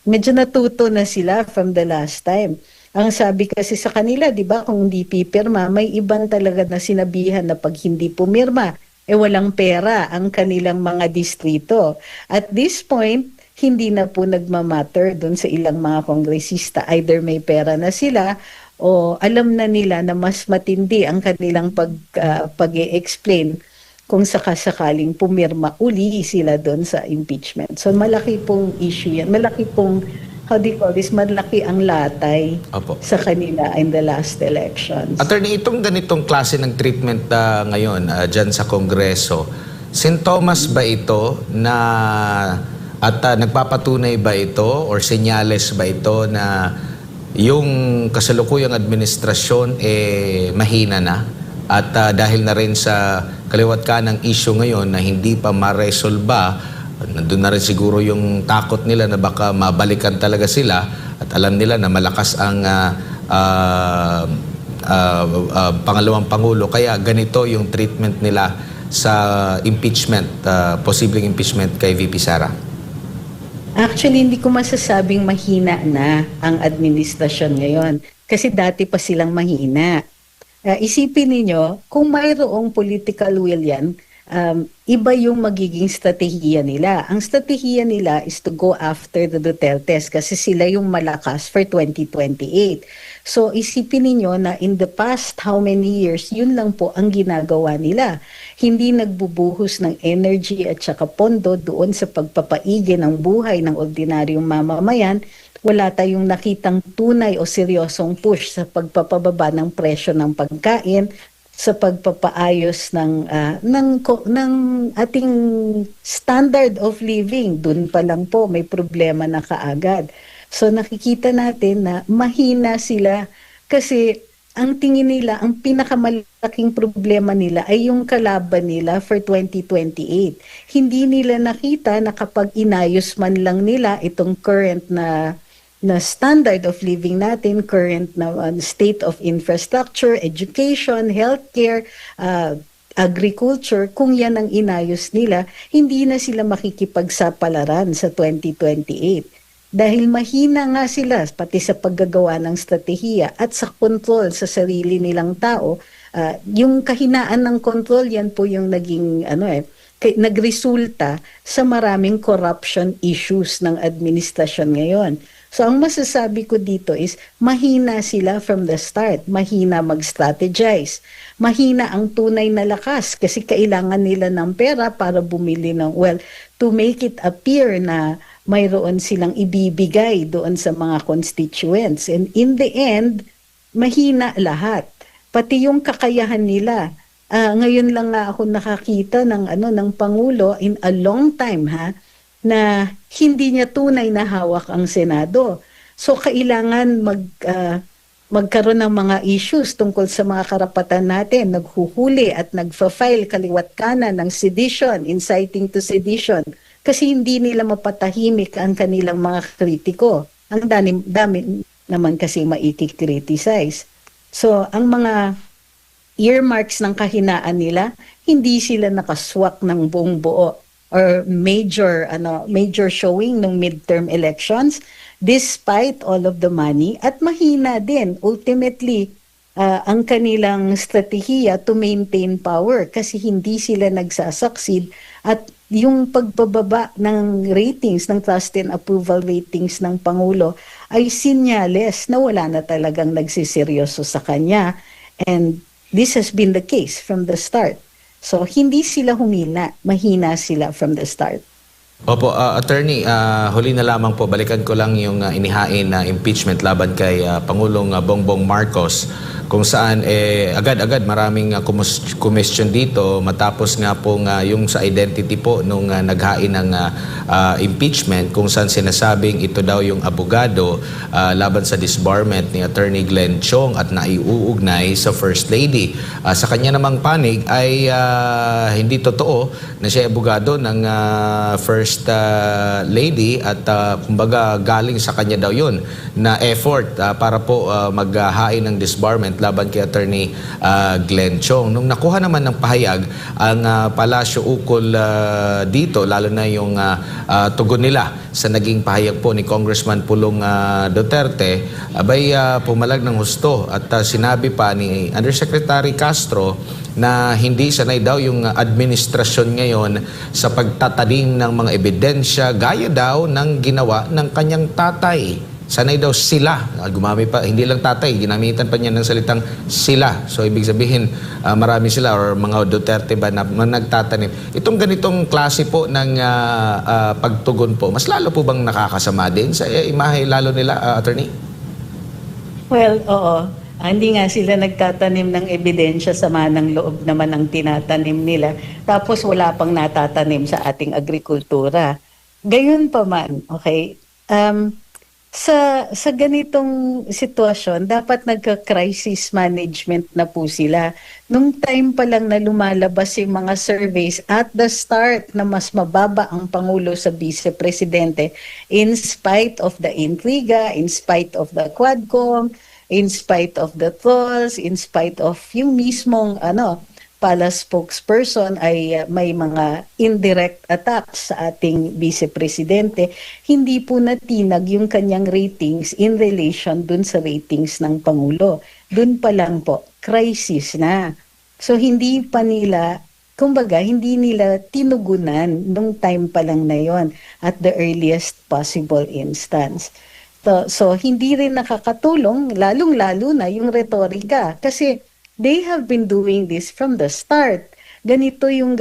medyo natuto na sila from the last time. Ang sabi kasi sa kanila, di ba, kung hindi pipirma, may ibang talaga na sinabihan na pag hindi pumirma, walang pera ang kanilang mga distrito. At this point, hindi na po nagmamatter doon sa ilang mga kongresista. Either may pera na sila o alam na nila na mas matindi ang kanilang pag-e-explain kung sakasakaling pumirma uli sila doon sa impeachment. So malaki pong issue yan. Malaki pong, malaki ang latay sa kanila in the last elections. Attorney, itong ganitong klase ng treatment ngayon dyan sa Kongreso, sintomas ba ito na at nagpapatunay ba ito or senyales ba ito na yung kasalukuyang administrasyon mahina na at dahil na rin sa kaliwat ka ng issue ngayon na hindi pa ma-resolba, nandun na rin siguro yung takot nila na baka mabalikan talaga sila at alam nila na malakas ang pangalawang Pangulo. Kaya ganito yung treatment nila sa impeachment, posibleng impeachment kay VP Sara. Actually, hindi ko masasabing mahina na ang administrasyon ngayon kasi dati pa silang mahina. Isipin ninyo, kung mayroong political will yan, iba yung magiging strategiya nila. Ang strategiya nila is to go after the Dutertes kasi sila yung malakas for 2028. So isipin niyo na in the past how many years, yun lang po ang ginagawa nila. Hindi nagbubuhos ng energy at saka pondo doon sa pagpapaigi ng buhay ng ordinaryong mamamayan. Wala tayong nakitang tunay o seryosong push sa pagpapababa ng presyo ng pagkain, sa pagpapaayos ng ating standard of living. Doon pa lang po may problema na kaagad. So nakikita natin na mahina sila kasi ang tingin nila, ang pinakamalaking problema nila ay yung kalaban nila for 2028. Hindi nila nakita na kapag inayos man lang nila itong current na standard of living natin, current na state of infrastructure, education, healthcare, agriculture, kung yan ang inayos nila, hindi na sila makikipagsapalaran sa 2028. Dahil mahina nga sila pati sa paggagawa ng strategiya at sa control sa sarili nilang tao. Yung kahinaan ng control, yan po yung naging nagresulta sa maraming corruption issues ng administrasyon ngayon. So ang masasabi ko dito is mahina sila from the start, mahina mag-strategize, mahina ang tunay na lakas kasi kailangan nila ng pera para bumili ng, to make it appear na mayroon silang ibibigay doon sa mga constituents. And in the end, mahina lahat. Pati yung kakayahan nila ngayon lang nga ako nakakita ng ng Pangulo in a long time na hindi niya tunay na hawak ang Senado. So kailangan magkaroon ng mga issues tungkol sa mga karapatan natin, naghuhuli at nagfa-file kaliwat kanan ng sedition, inciting to sedition, kasi hindi nila mapatahimik ang kanilang mga kritiko. Ang dami naman kasi maikikriticize. So ang mga earmarks ng kahinaan nila, hindi sila nakaswak ng buong buo or major showing ng midterm elections despite all of the money, at mahina din ultimately ang kanilang strategiya to maintain power kasi hindi sila nagsasucceed, at yung pagbababa ng ratings, ng trust and approval ratings ng Pangulo ay sinyales na wala na talagang nagsiseryoso sa kanya, and this has been the case from the start. So hindi sila humina, mahina sila from the start. Opo, Attorney, huli na lamang po, balikan ko lang yung inihain na impeachment laban kay Pangulong Bongbong Marcos, kung saan agad-agad maraming question dito matapos nga po yung sa identity po nung naghain ng impeachment, kung saan sinasabing ito daw yung abogado laban sa disbarment ni Attorney Glenn Chong at naiuugnay sa First Lady. Sa kanya namang panig ay hindi totoo na siya abogado ng First Lady, at kumbaga galing sa kanya daw yun na effort para po maghain ng disbarment laban kay Attorney Glenn Chong. Nung nakuha naman ng pahayag ang palasyo ukol dito, lalo na yung tugon nila sa naging pahayag po ni Congressman Pulong Duterte, abay pumalag ng husto at sinabi pa ni Undersecretary Castro na hindi sanay daw yung administrasyon ngayon sa pagtatanim ng mga ebidensya gaya daw ng ginawa ng kanyang tatay. Sanay daw sila. Gumamit pa, hindi lang tatay, ginamitan pa niya ng salitang sila. So ibig sabihin, marami sila or mga Duterte ba na nagtatanim. Itong ganitong klase po ng pagtugon po, mas lalo po bang nakakasama din sa imahe lalo nila, Attorney? Well, oo. Hindi nga sila nagtatanim ng ebidensya, sama ng loob naman ang tinatanim nila. Tapos wala pang natatanim sa ating agrikultura. Gayon pa man, okay? Sa ganitong sitwasyon, dapat nagka-crisis management na po sila. Nung time pa lang na lumalabas yung mga surveys at the start na mas mababa ang Pangulo sa Vice Presidente, in spite of the intriga, in spite of the Quadcom, in spite of the trolls, in spite of yung mismong palace spokesperson ay may mga indirect attacks sa ating Vice Presidente, hindi po natinag yung kanyang ratings in relation dun sa ratings ng Pangulo. Dun pa lang po, crisis na. So hindi pa nila, kumbaga, hindi nila tinugunan nung time pa lang na yon at the earliest possible instance. So hindi rin nakakatulong, lalong-lalo na yung retorika. Kasi they have been doing this from the start. Ganito yung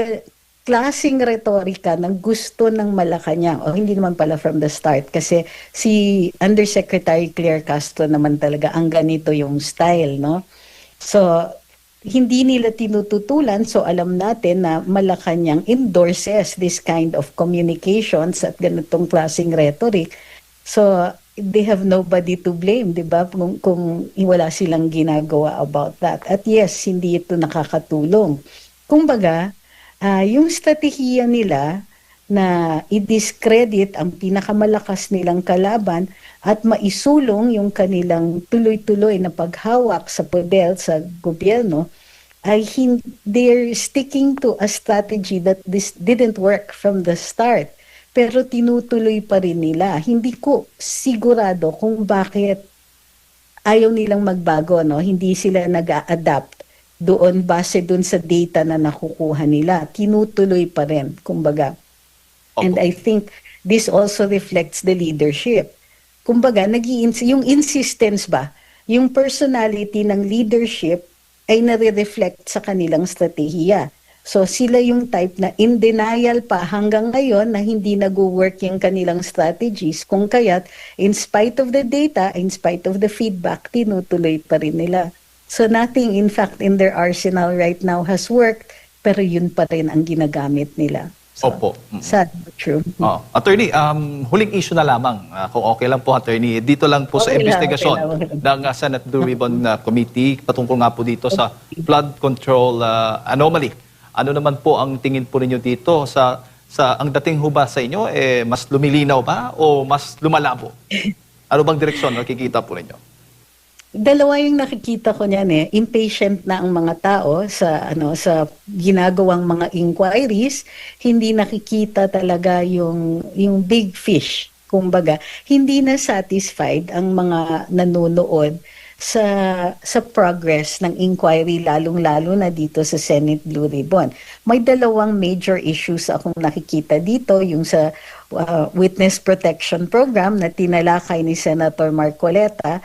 klaseng retorika na gusto ng Malacanang. O hindi naman pala from the start. Kasi si Undersecretary Claire Castro naman talaga ang ganito yung style, no? So hindi nila tinututulan. So alam natin na Malacanang endorses this kind of communications at ganitong klaseng rhetoric. So they have nobody to blame, di ba? Kung wala silang ginagawa about that. At yes, hindi ito nakakatulong. Kumbaga, yung strategiya nila na i-discredit ang pinakamalakas nilang kalaban at maisulong yung kanilang tuloy-tuloy na paghawak sa poder sa gobyerno, ay they're sticking to a strategy that this didn't work from the start. Pero tinutuloy pa rin nila. Hindi ko sigurado kung bakit ayaw nilang magbago, no? Hindi sila nag-a-adapt doon base doon sa data na nakukuha nila. Tinutuloy pa rin, kumbaga. And I think this also reflects the leadership. Kumbaga, yung insistence ba, yung personality ng leadership ay nare-reflect sa kanilang strategiya. So sila yung type na in denial pa hanggang ngayon na hindi nag-work yung kanilang strategies, kung kaya't in spite of the data, in spite of the feedback, tinutuloy pa rin nila. So nothing, in fact, in their arsenal right now has worked, pero yun pa rin ang ginagamit nila. So, Opo. sad but true. Attorney, huling issue na lamang, kung okay lang po, Attorney, dito lang po sa Okay lang, investigasyon okay lang. ng Senate Blue Ribbon Committee patungkol nga po dito sa flood control anomaly. Ano naman po ang tingin po ninyo dito sa ang dating ho ba sa inyo, mas lumilinaw ba o mas lumalabo? Ano bang direksyon nakikita po ninyo? Dalawa yung nakikita ko niyan impatient na ang mga tao sa sa ginagawang mga inquiries, hindi nakikita talaga yung big fish. Kumbaga, hindi na satisfied ang mga nanonood sa progress ng inquiry, lalong-lalo na dito sa Senate Blue Ribbon. May dalawang major issues akong nakikita dito, yung sa Witness Protection Program na tinalakay ni Senator Marcoleta,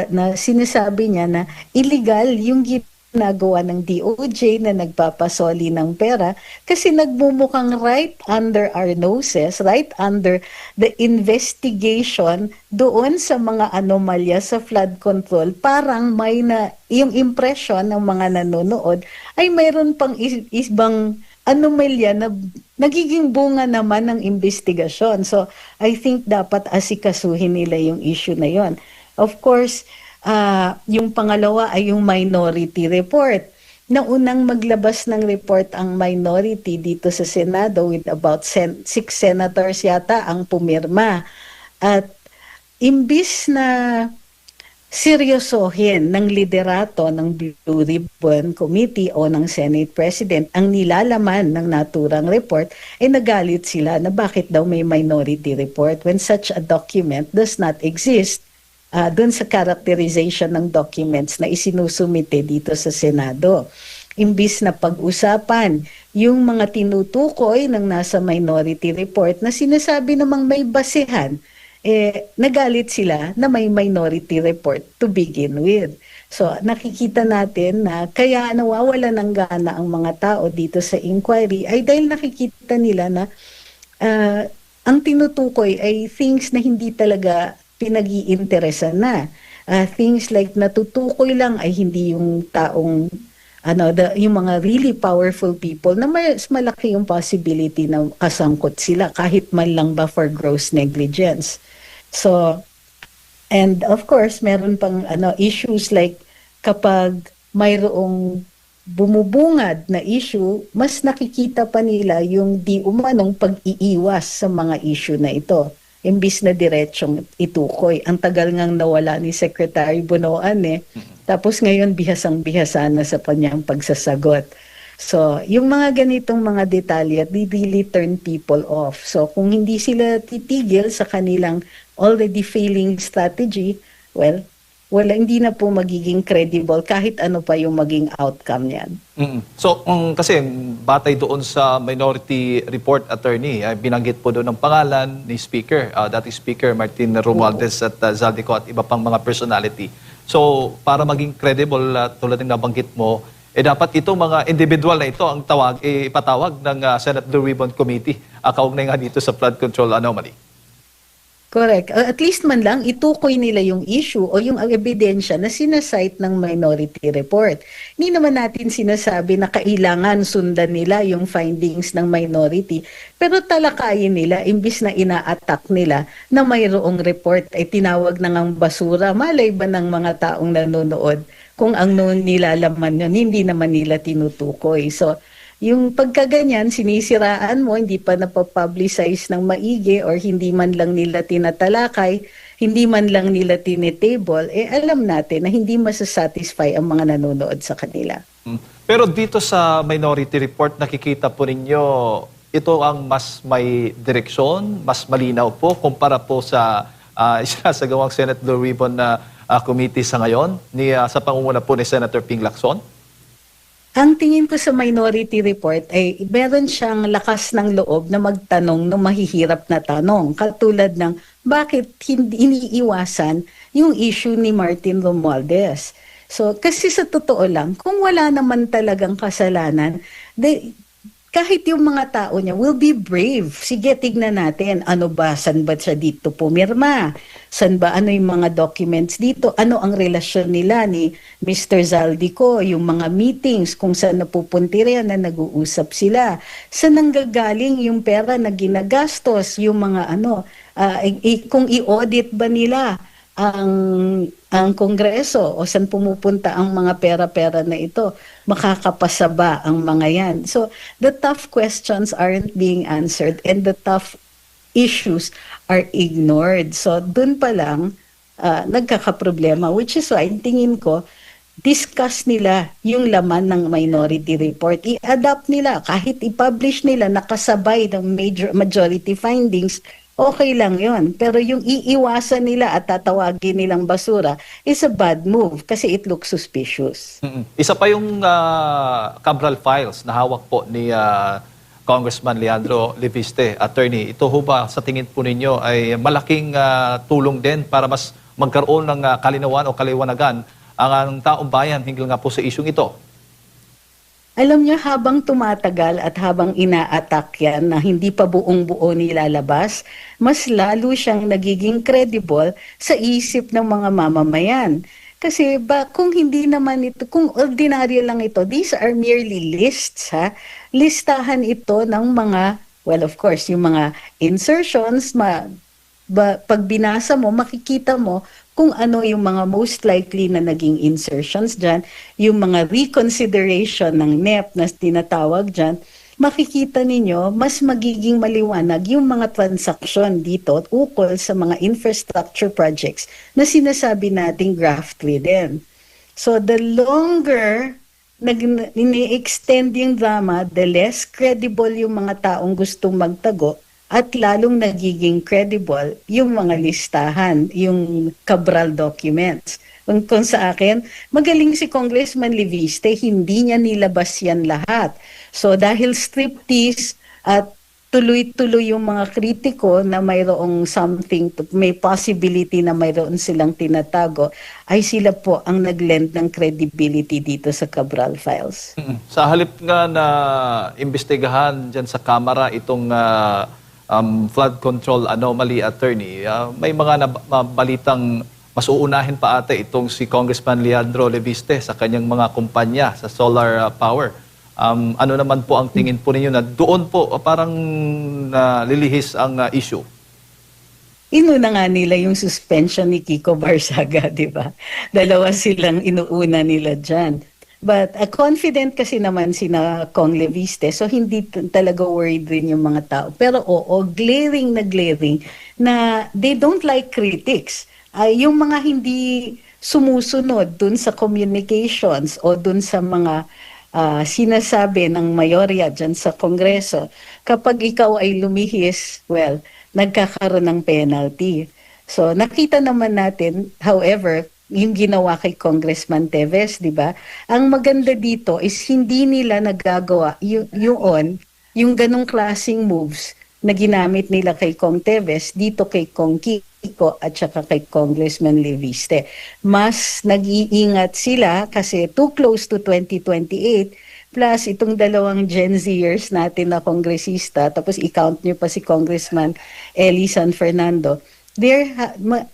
na sinasabi niya na illegal yung ginagawa ng DOJ na nagpapasoli ng pera kasi nagmumukhang right under our noses, right under the investigation doon sa mga anomalya sa flood control, parang may yung impression ng mga nanonood ay mayroon pang ibang anomalya na nagiging bunga naman ng investigasyon. So I think dapat asikasuhin nila yung issue na yon. Of course, yung pangalawa ay yung minority report. Na unang maglabas ng report ang minority dito sa Senado with about 6 senators yata ang pumirma. At imbis na seryosohin ng liderato ng Blue Ribbon Committee o ng Senate President ang nilalaman ng naturang report, ay nagalit sila na bakit daw may minority report when such a document does not exist. Doon sa characterization ng documents na isinusumite dito sa Senado. Imbis na pag-usapan yung mga tinutukoy ng nasa minority report na sinasabi namang may basehan, nagalit sila na may minority report to begin with. So nakikita natin na kaya nawawala ng gana ang mga tao dito sa inquiry ay dahil nakikita nila na ang tinutukoy ay things na hindi talaga pinag-iinteresan na. Things like natutukoy lang ay hindi yung taong yung mga really powerful people na mas malaki yung possibility na kasangkot sila kahit man lang ba for gross negligence. So, and of course, meron pang issues like kapag mayroong bumubungad na issue, mas nakikita pa nila yung di umanong pag-iiwas sa mga issue na ito. Imbis na diretsong itukoy. Ang tagal ngang nawala ni Secretary Bonoan Tapos ngayon bihasang-bihasa na sa kanyang pagsasagot. So, yung mga ganitong mga detalye, they really turn people off. So, kung hindi sila titigil sa kanilang already failing strategy, well, hindi na po magiging credible kahit ano pa yung maging outcome niyan. So, kasi batay doon sa minority report, Attorney, binanggit po doon ng pangalan ni Speaker, dating Speaker Martin Romualdez at Zaldico at iba pang mga personality. So, para maging credible, tulad ng nabanggit mo, dapat itong mga individual na ito ang ipatawag ng Senate Blue Ribbon Committee kaugnay nga dito sa flood control anomaly. Correct. At least man lang itukoy nila yung issue o yung ebidensya na sinasite ng minority report. Hindi naman natin sinasabi na kailangan sundan nila yung findings ng minority. Pero talakayin nila, imbis na ina-attack nila na mayroong report ay tinawag na ngang basura. Malay ba ng mga taong nanonood kung ang nilalaman yun, hindi naman nila tinutukoy. So, yung pagkaganyan, sinisiraan mo, hindi pa napapublicize ng maigi or hindi man lang nila tinatalakay, hindi man lang nila tinetable, alam natin na hindi masasatisfy ang mga nanonood sa kanila. Pero dito sa minority report, nakikita po ninyo, ito ang mas may direksyon, mas malinaw po, kumpara po sa isinasagawang Senate Blue Ribbon na committee sa ngayon, sa pangunguna po ni Senator Ping Lacson? Ang tingin ko sa minority report ay meron siyang lakas ng loob na magtanong ng mahihirap na tanong. Katulad ng bakit hindi iniiwasan yung issue ni Martin Romualdez. So, kasi sa totoo lang, kung wala naman talagang kasalanan, kahit yung mga tao niya will be brave. Sige, tignan natin, ano ba, saan ba siya dito pumirma? Saan ba, ano yung mga documents dito? Ano ang relasyon nila ni Mr. Zaldico? Yung mga meetings, kung saan napupunti rin na nag-uusap sila. Saan nanggagaling yung pera na ginagastos? Yung mga kung i-audit ba nila ang Kongreso o saan pumupunta ang mga pera-pera na ito, makakapasa ba ang mga yan? So, the tough questions aren't being answered and the tough issues are ignored. So, dun pa lang, nagkakaproblema, which is why, tingin ko, discuss nila yung laman ng minority report. I-adapt nila, kahit i-publish nila, nakasabay ng majority findings, okay lang yon. Pero yung iiwasan nila at tatawagin nilang basura is a bad move kasi it looks suspicious. Isa pa yung Cabral files na hawak po ni Congressman Leandro Leviste, attorney. Ito ho ba sa tingin po ninyo ay malaking tulong din para mas magkaroon ng kalinawan o kaliwanagan ang taong bayan hinggil nga po sa isyung ito? Alam niyo, habang tumatagal at habang ina-attack yan na hindi pa buong-buo nilalabas, mas lalo siyang nagiging credible sa isip ng mga mamamayan. Kasi kung hindi naman ito, kung ordinaryo lang ito, these are merely lists, ha? Listahan ito ng mga, well, of course, yung mga insertions, pag binasa mo, makikita mo kung ano yung mga most likely na naging insertions dyan, yung mga reconsideration ng NEP na tinatawag dyan, makikita ninyo mas magiging maliwanag yung mga transaksyon dito ukol sa mga infrastructure projects na sinasabi nating graft within. So the longer ini-extend yung drama, the less credible yung mga taong gustong magtago at lalong nagiging credible yung mga listahan, yung Cabral documents. Kung sa akin, magaling si Congressman Leviste, hindi niya nilabas yan lahat. So dahil striptease at tuloy-tuloy yung mga kritiko na mayroong something, may possibility na mayroon silang tinatago, ay sila po ang nag-lend ng credibility dito sa Cabral files. Sa halip nga na imbestigahan dyan sa Kamara itong flood control anomaly, attorney, may mga balitang mas uunahin pa ate itong si Congressman Leandro Leviste sa kanyang mga kumpanya sa solar power. Ano naman po ang tingin po ninyo na doon po parang lilihis ang issue? Inuna nga nila yung suspension ni Kiko Barsaga, di ba? Dalawa silang inuuna nila dyan. But confident kasi naman sina Kong Leviste, so hindi talaga worried rin yung mga tao. Pero glaring na they don't like critics. Yung mga hindi sumusunod dun sa communications o dun sa mga sinasabi ng mayorya dyan sa Kongreso, kapag ikaw ay lumihis, well, nagkakaroon ng penalty. So nakita naman natin, however, yung ginawa kay Congressman Teves, di ba? Ang maganda dito is hindi nila nagagawa yung ganong klaseng moves na ginamit nila kay Kong Teves dito kay Kong Kiko at saka kay Congressman Leviste. Mas nag-iingat sila kasi too close to 2028 plus itong dalawang Gen Zers natin na kongresista, tapos i-count nyo pa si Congressman Eli San Fernando,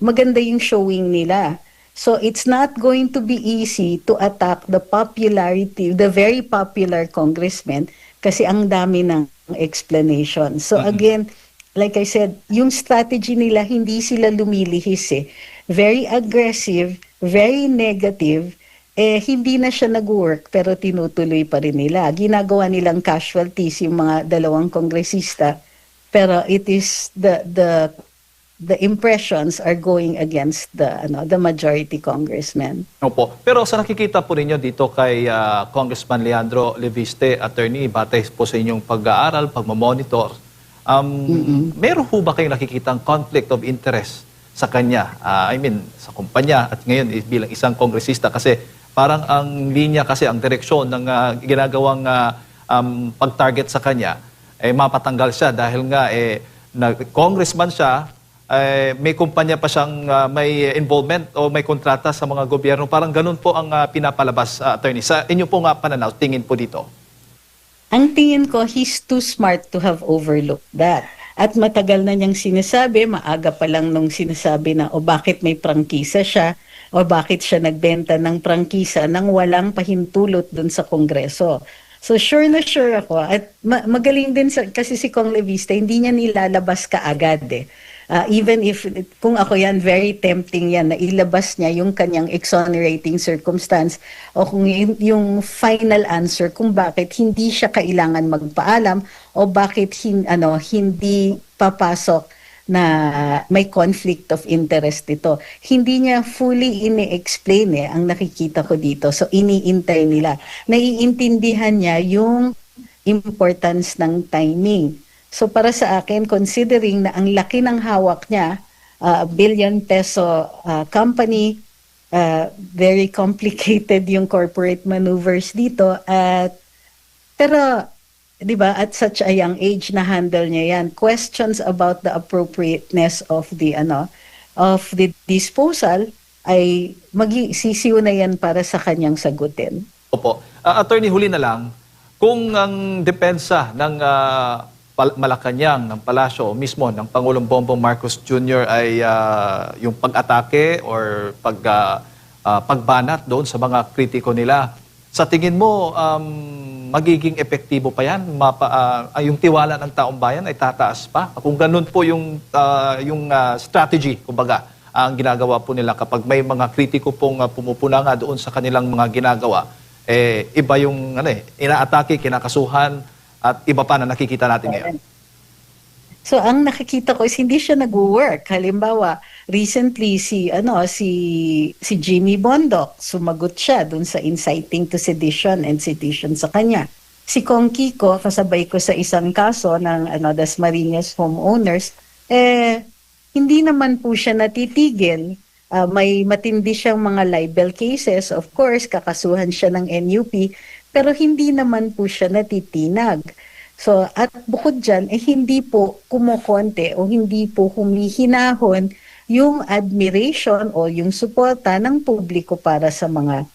maganda yung showing nila. So it's not going to be easy to attack the popularity, the very popular congressman kasi ang dami ng explanation. So again, like I said, yung strategy nila, hindi sila lumilihis eh. Very aggressive, very negative, hindi na siya nag-work pero tinutuloy pa rin nila. Ginagawa nilang casualties yung mga dalawang kongresista pero it is the impressions are going against the majority congressmen. Opo. Pero sa nakikita po ninyo dito kay Congressman Leandro Leviste, attorney, batay po sa inyong pag-aaral, pagmamonitor, meron po ba kayong nakikitang conflict of interest sa kanya? Sa kumpanya at ngayon bilang isang kongresista kasi parang ang linya kasi, ang direksyon ng ginagawang pag-target sa kanya, mapatanggal siya dahil nga congressman siya, may kumpanya pa siyang may involvement o may kontrata sa mga gobyerno. Parang ganun po ang pinapalabas, attorney. Sa inyo po nga pananaw, tingin po dito. Ang tingin ko, he's too smart to have overlooked that. At matagal na niyang sinasabi, maaga pa lang nung sinasabi na, o bakit may prangkisa siya, o bakit siya nagbenta ng prangkisa nang walang pahintulot dun sa Kongreso. So sure na sure ako, at magaling din kasi si Kong Levista, hindi niya nilalabas kaagad eh. Even if, kung ako yan, very tempting yan na ilabas niya yung kanyang exonerating circumstance o kung yung final answer kung bakit hindi siya kailangan magpaalam o bakit hindi papasok na may conflict of interest dito. Hindi niya fully ini-explain ang nakikita ko dito. So iniintay nila. Naiintindihan niya yung importance ng timing. So para sa akin, considering na ang laki ng hawak niya, billion peso company, very complicated yung corporate maneuvers dito, pero 'di ba, at such a young age na handle niya yan. Questions about the appropriateness of the disposal ay sisiw na yan para sa kanyang sagutin. Opo. Attorney, huli na lang, kung ang depensa ng Malacanang, ng palasyo mismo ng Pangulong Bongbong Marcos Jr. ay yung pag-atake or pagbanat doon sa mga kritiko nila, sa tingin mo, magiging epektibo pa yan? Yung tiwala ng taong bayan ay tataas pa? Kung ganun po yung strategy, kumbaga, ang ginagawa po nila kapag may mga kritiko pong pumupuna nga doon sa kanilang mga ginagawa, iba yung inaatake, kinakasuhan, at iba pa na nakikita natin ngayon. So ang nakikita ko is hindi siya nag-work. Halimbawa, recently si Jimmy Bondoc, sumagot siya dun sa inciting to sedition and sedition sa kanya. Si Kong Kiko, kasabay ko sa isang kaso ng Dasmariñas homeowners, hindi naman po siya natitigil. May matindi siyang mga libel cases, of course, kakasuhan siya ng NUP, pero hindi naman po siya natitinag. So, at bukod dyan, hindi po kumukonte o hindi po humihinahon yung admiration o yung suporta ng publiko para sa mga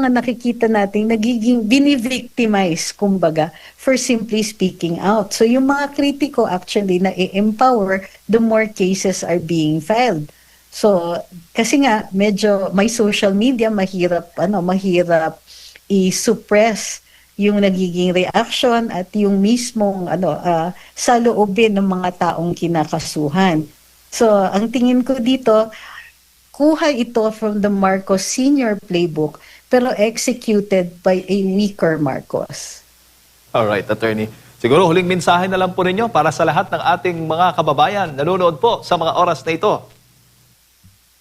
nakikita nating nagiging binivictimize, kumbaga, for simply speaking out. So, yung mga kritiko actually na i-empower, the more cases are being filed. So, kasi nga, medyo may social media, mahirap i-suppress yung nagiging reaction at yung mismong saloobin ng mga taong kinakasuhan. So, ang tingin ko dito, kuha ito from the Marcos Sr. playbook pero executed by a weaker Marcos. Alright, Attorney. Siguro huling mensahe na lang po ninyo para sa lahat ng ating mga kababayan nanonood po sa mga oras na ito.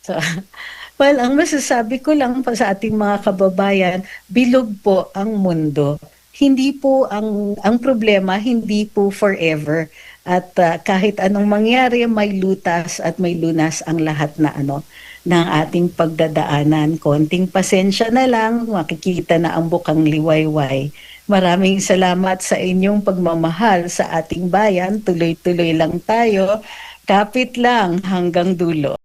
So, well, ang masasabi ko lang pa sa ating mga kababayan, bilog po ang mundo. Hindi po ang problema, hindi po forever. At kahit anong mangyari, may lutas at may lunas ang lahat na ng ating pagdadaanan. Konting pasensya na lang, makikita na ang bukang liwayway. Maraming salamat sa inyong pagmamahal sa ating bayan. Tuloy-tuloy lang tayo. Kapit lang hanggang dulo.